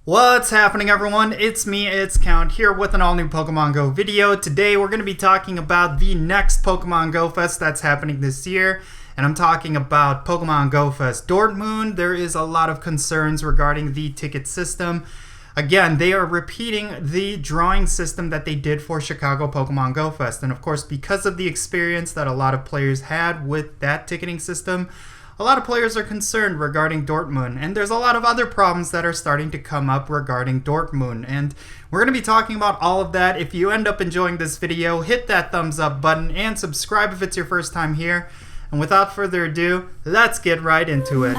What's happening, everyone? It's me, it's Count, here with an all-new Pokemon Go video. Today we're going to be talking about the next Pokemon Go Fest that's happening this year, and I'm talking about Pokemon GO Fest Dortmund. There is a lot of concerns regarding the ticket system. Again, they are repeating the drawing system that they did for Chicago Pokemon GO Fest, and of course, because of the experience that a lot of players had with that ticketing system, a lot of players are concerned regarding Dortmund, and there's a lot of other problems that are starting to come up regarding Dortmund, and we're going to be talking about all of that. If you end up enjoying this video, hit that thumbs up button and subscribe if it's your first time here. And without further ado, let's get right into it.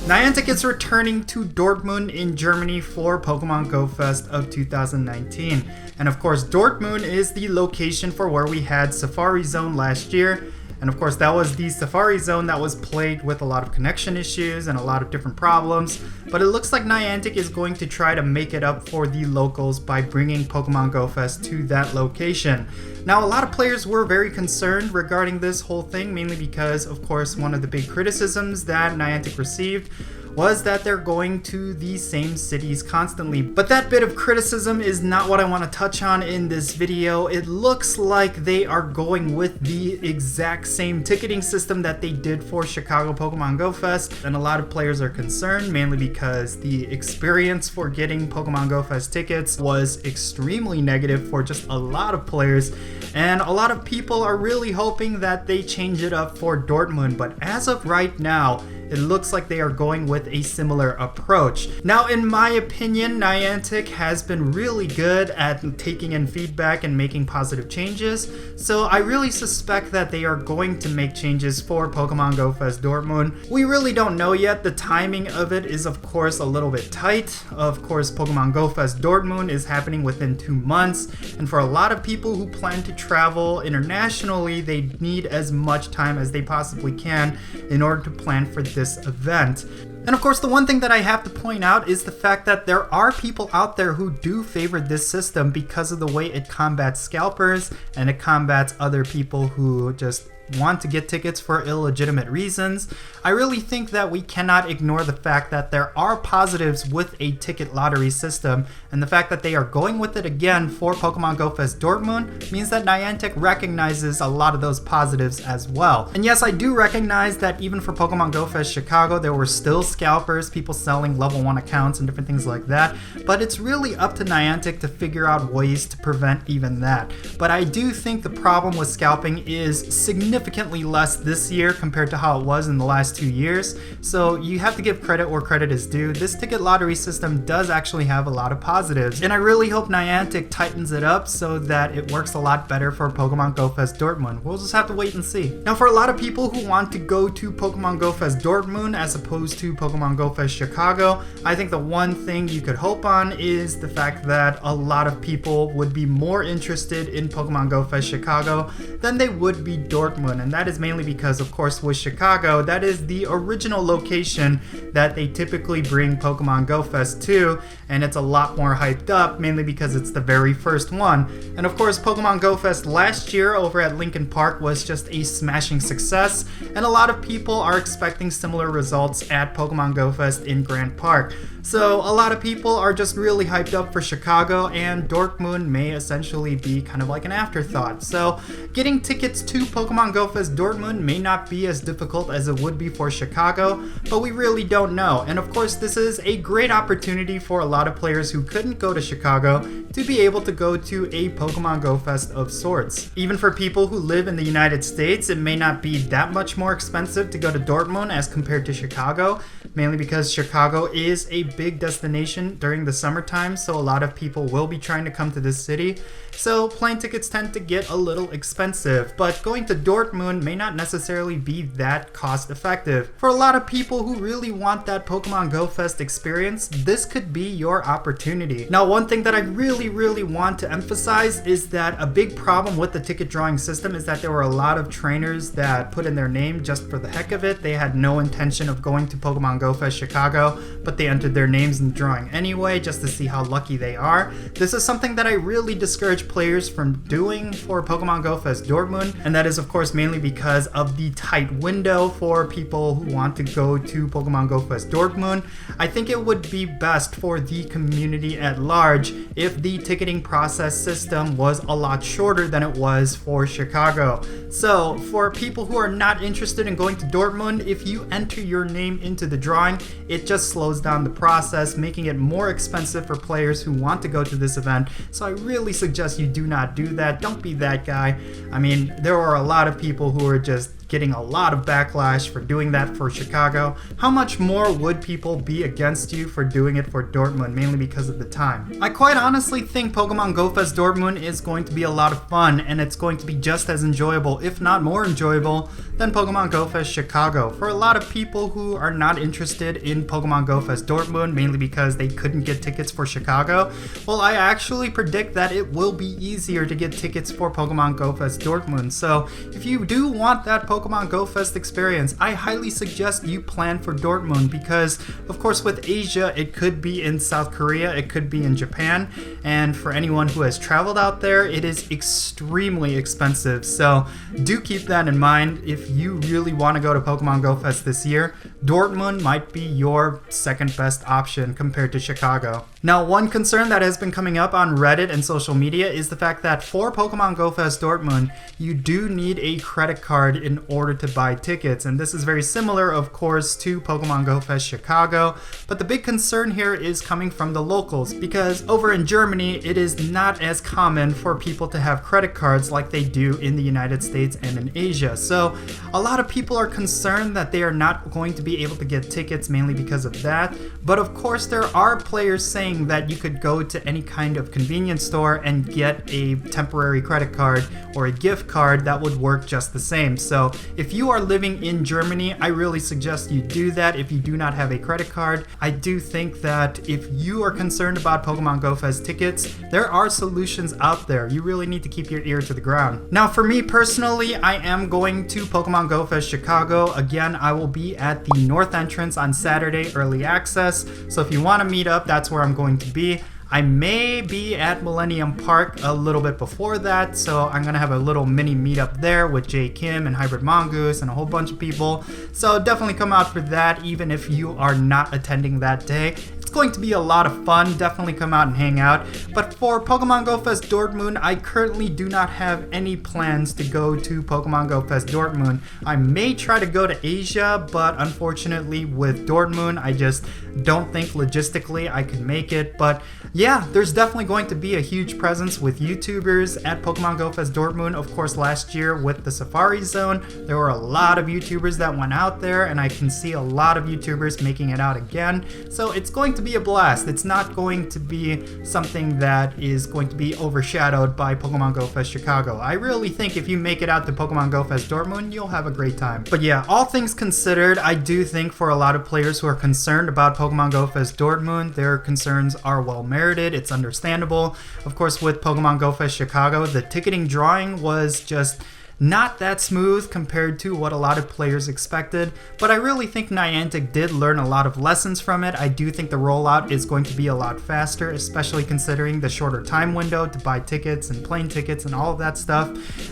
Niantic is returning to Dortmund in Germany for Pokemon GO Fest of 2019. And of course, Dortmund is the location for where we had Safari Zone last year. And of course, that was the Safari Zone that was plagued with a lot of connection issues and a lot of different problems. But it looks like Niantic is going to try to make it up for the locals by bringing Pokemon GO Fest to that location. Now, a lot of players were very concerned regarding this whole thing, mainly because, of course, one of the big criticisms that Niantic received was that they're going to the same cities constantly. But that bit of criticism is not what I want to touch on in this video. It looks like they are going with the exact same ticketing system that they did for Chicago Pokemon GO Fest, and a lot of players are concerned, mainly because the experience for getting Pokemon GO Fest tickets was extremely negative for just a lot of players, and a lot of people are really hoping that they change it up for Dortmund. But as of right now, it looks like they are going with a similar approach. Now, in my opinion, Niantic has been really good at taking in feedback and making positive changes, so I really suspect that they are going to make changes for Pokemon GO Fest Dortmund. We really don't know yet. The timing of it is, of course, a little bit tight. Of course, Pokemon GO Fest Dortmund is happening within 2 months, and for a lot of people who plan to travel internationally, they need as much time as they possibly can in order to plan for this event. And of course, the one thing that I have to point out is the fact that there are people out there who do favor this system because of the way it combats scalpers and it combats other people who just want to get tickets for illegitimate reasons. I really think that we cannot ignore the fact that there are positives with a ticket lottery system, and the fact that they are going with it again for Pokemon GO Fest Dortmund means that Niantic recognizes a lot of those positives as well. And yes, I do recognize that even for Pokemon GO Fest Chicago, there were still scalpers, people selling level 1 accounts and different things like that, but it's really up to Niantic to figure out ways to prevent even that. But I do think the problem with scalping is significantly less this year compared to how it was in the last 2 years, so you have to give credit where credit is due. This ticket lottery system does actually have a lot of positives, and I really hope Niantic tightens it up so that it works a lot better for Pokemon GO Fest Dortmund. We'll just have to wait and see. Now, for a lot of people who want to go to Pokemon GO Fest Dortmund as opposed to Pokemon GO Fest Chicago, I think the one thing you could hope on is the fact that a lot of people would be more interested in Pokemon GO Fest Chicago than they would be Dortmund. And that is mainly because, of course, with Chicago, that is the original location that they typically bring Pokemon GO Fest to, and it's a lot more hyped up, mainly because it's the very first one. And of course, Pokemon GO Fest last year over at Lincoln Park was just a smashing success, and a lot of people are expecting similar results at Pokemon GO Fest in Grant Park. So a lot of people are just really hyped up for Chicago, and Dortmund may essentially be kind of like an afterthought. So getting tickets to Pokemon GO Fest Dortmund may not be as difficult as it would be for Chicago, but we really don't know. And of course, this is a great opportunity for a lot of players who couldn't go to Chicago to be able to go to a Pokemon GO Fest of sorts. Even for people who live in the United States, it may not be that much more expensive to go to Dortmund as compared to Chicago, mainly because Chicago is a big destination during the summertime, so a lot of people will be trying to come to this city. So plane tickets tend to get a little expensive, but going to Dortmund may not necessarily be that cost effective. For a lot of people who really want want that Pokemon Go Fest experience, this could be your opportunity. Now, one thing that I really want to emphasize is that a big problem with the ticket drawing system is that there were a lot of trainers that put in their name just for the heck of it. They had no intention of going to Pokemon Go Fest Chicago, but they entered their names in the drawing anyway just to see how lucky they are. This is something that I really discourage players from doing for Pokemon Go Fest Dortmund, and that is of course mainly because of the tight window for people who want to go to Pokemon Go Fest Dortmund. I think it would be best for the community at large if the ticketing process system was a lot shorter than it was for Chicago. So for people who are not interested in going to Dortmund, if you enter your name into the drawing, it just slows down the process, making it more expensive for players who want to go to this event. So I really suggest you do not do that. Don't be that guy. I mean, there are a lot of people who are just getting a lot of backlash for doing that for Chicago. How much more would people be against you for doing it for Dortmund, mainly because of the time? I quite honestly think Pokemon Go Fest Dortmund is going to be a lot of fun, and it's going to be just as enjoyable, if not more enjoyable, than Pokemon Go Fest Chicago. For a lot of people who are not interested in Pokemon Go Fest Dortmund, mainly because they couldn't get tickets for Chicago, well, I actually predict that it will be easier to get tickets for Pokemon Go Fest Dortmund. So if you do want that Pokemon Go Fest experience, I highly suggest you plan for Dortmund, because of course with Asia it could be in South Korea, it could be in Japan, and for anyone who has traveled out there, it is extremely expensive. So do keep that in mind. If you really want to go to Pokemon Go Fest this year, Dortmund might be your second best option compared to Chicago. Now, one concern that has been coming up on Reddit and social media is the fact that for Pokemon Go Fest Dortmund, you do need a credit card in order to buy tickets. And this is very similar, of course, to Pokemon Go Fest Chicago. But the big concern here is coming from the locals, because over in Germany, it is not as common for people to have credit cards like they do in the United States and in Asia. So a lot of people are concerned that they are not going to be able to get tickets mainly because of that. But of course, there are players saying that you could go to any kind of convenience store and get a temporary credit card or a gift card that would work just the same. So if you are living in Germany, I really suggest you do that if you do not have a credit card. I do think that if you are concerned about Pokemon Go Fest tickets, there are solutions out there. You really need to keep your ear to the ground. Now, for me personally, I am going to Pokemon Go Fest Chicago. Again, I will be at the north entrance on Saturday, early access. So if you want to meet up, that's where I'm going to be. I may be at Millennium Park a little bit before that, so I'm gonna have a little mini meetup there with Jay Kim and Hybrid Mongoose and a whole bunch of people. So definitely come out for that, even if you are not attending that day. It's going to be a lot of fun. Definitely come out and hang out. But for Pokemon Go Fest Dortmund, I currently do not have any plans to go to Pokemon Go Fest Dortmund. I may try to go to Asia, but unfortunately with Dortmund, I just don't think logistically I could make it. But yeah, there's definitely going to be a huge presence with YouTubers at Pokemon Go Fest Dortmund. Of course, last year with the Safari Zone, there were a lot of YouTubers that went out there, and I can see a lot of YouTubers making it out again. So it's going to be a blast. It's not going to be something that is going to be overshadowed by Pokemon Go Fest Chicago. I really think if you make it out to Pokemon Go Fest Dortmund, you'll have a great time. But yeah, all things considered, I do think for a lot of players who are concerned about Pokemon Go Fest Dortmund, their concerns are well merited. It's understandable. Of course, with Pokemon Go Fest Chicago, the ticketing drawing was just not that smooth compared to what a lot of players expected, but I really think Niantic did learn a lot of lessons from it. I do think the rollout is going to be a lot faster, especially considering the shorter time window to buy tickets and plane tickets and all of that stuff.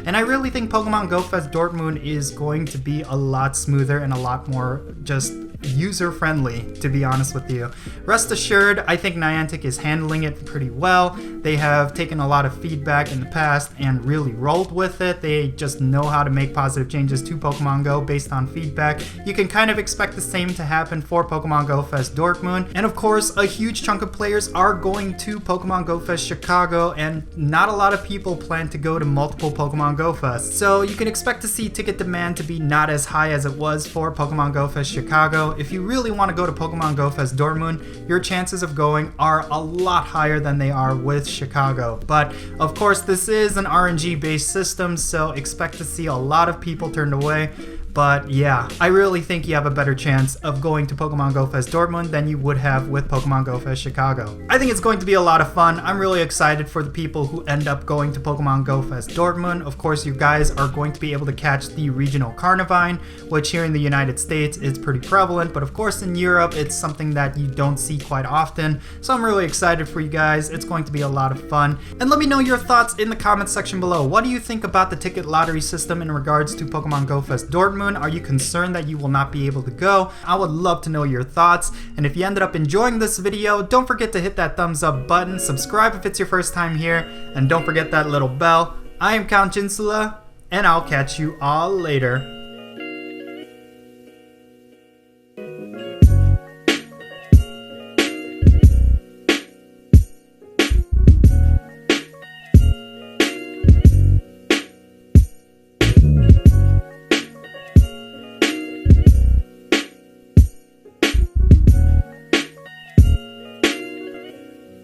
And I really think Pokemon Go Fest Dortmund is going to be a lot smoother and a lot more just user-friendly, to be honest with you. Rest assured, I think Niantic is handling it pretty well. They have taken a lot of feedback in the past and really rolled with it. They just know how to make positive changes to Pokemon Go based on feedback. You can kind of expect the same to happen for Pokemon Go Fest Dortmund. And of course, a huge chunk of players are going to Pokemon Go Fest Chicago, and not a lot of people plan to go to multiple Pokemon Go Fest. So you can expect to see ticket demand to be not as high as it was for Pokemon Go Fest Chicago. If you really want to go to Pokemon Go Fest Dortmund, your chances of going are a lot higher than they are with Chicago. But of course, this is an RNG based system, so expect to see a lot of people turned away. But yeah, I really think you have a better chance of going to Pokemon GO Fest Dortmund than you would have with Pokemon GO Fest Chicago. I think it's going to be a lot of fun. I'm really excited for the people who end up going to Pokemon GO Fest Dortmund. Of course, you guys are going to be able to catch the regional Carnivine, which here in the United States is pretty prevalent, but of course in Europe it's something that you don't see quite often. So I'm really excited for you guys. It's going to be a lot of fun. And let me know your thoughts in the comments section below. What do you think about the ticket lottery system in regards to Pokemon GO Fest Dortmund? Are you concerned that you will not be able to go? I would love to know your thoughts. And if you ended up enjoying this video, don't forget to hit that thumbs up button, subscribe if it's your first time here, and don't forget that little bell. I am Count Jinsula, and I'll catch you all later.